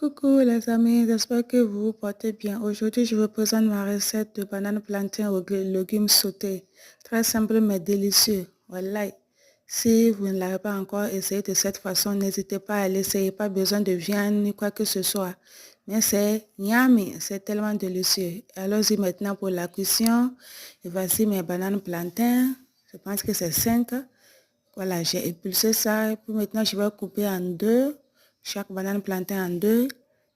Coucou les amis, j'espère que vous vous portez bien. Aujourd'hui, je vous présente ma recette de banane plantain aux légumes sautés. Très simple mais délicieux. Voilà. Si vous ne l'avez pas encore essayé de cette façon, n'hésitez pas à l'essayer. Pas besoin de viande ni quoi que ce soit. Mais c'est yummy, c'est tellement délicieux. Allons-y maintenant pour la cuisson. Et voici mes bananes plantain. Je pense que c'est 5. Voilà, j'ai épulsé ça. Et puis maintenant, je vais couper en deux. Chaque banane plantain en deux.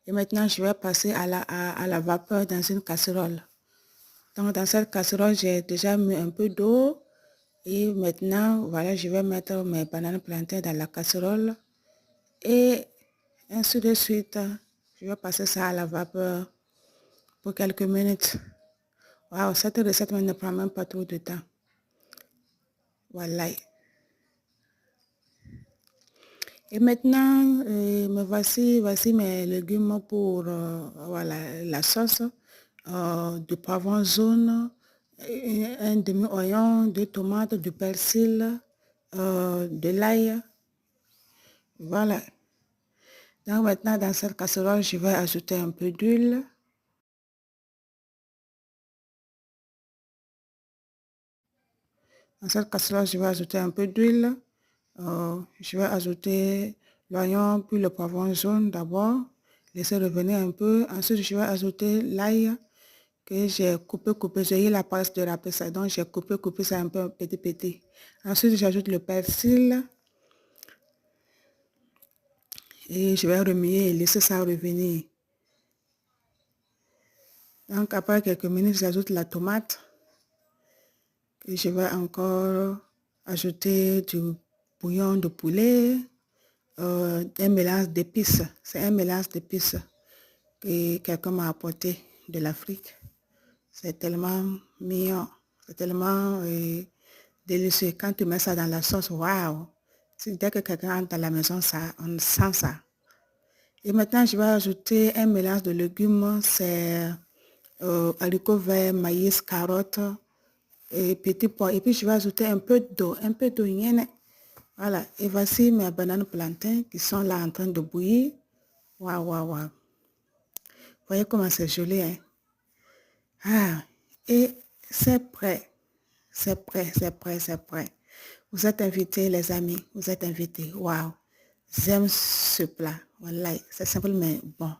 Et maintenant, je vais passer à la vapeur dans une casserole. Donc, dans cette casserole, j'ai déjà mis un peu d'eau. Et maintenant, voilà, je vais mettre mes bananes plantain dans la casserole. Et ainsi de suite, je vais passer ça à la vapeur pour quelques minutes. Waouh, cette recette ne prend même pas trop de temps. Voilà. Et maintenant, voici mes légumes pour voilà, la sauce. Du poivron jaune, un demi-oignon, deux tomates, du persil, de l'ail. Voilà. Donc maintenant, dans cette casserole, je vais ajouter un peu d'huile. Dans cette casserole, je vais ajouter un peu d'huile. Je vais ajouter l'oignon puis le poivron jaune d'abord. Laisser revenir un peu. Ensuite, je vais ajouter l'ail que j'ai coupé. J'ai eu la place de râper ça. Donc, j'ai coupé ça un peu petit. Ensuite, j'ajoute le persil. Et je vais remuer et laisser ça revenir. Donc, après quelques minutes, j'ajoute la tomate. Et je vais encore ajouter du bouillon de poulet. Un mélange d'épices. C'est un mélange d'épices que quelqu'un m'a apporté de l'Afrique. C'est tellement mignon. C'est tellement délicieux. Quand tu mets ça dans la sauce, waouh! Dès que quelqu'un entre dans la maison, ça, on sent ça. Et maintenant, je vais ajouter un mélange de légumes. C'est haricots verts, maïs, carottes et petits pois. Et puis, je vais ajouter un peu d'eau. Voilà. Et voici mes bananes plantains qui sont là en train de bouillir. Waouh, waouh, waouh. Voyez comment c'est joli, hein? Ah, et c'est prêt. C'est prêt, c'est prêt, c'est prêt. Vous êtes invités, les amis. Vous êtes invités. Waouh. J'aime ce plat. Voilà. C'est simple mais bon.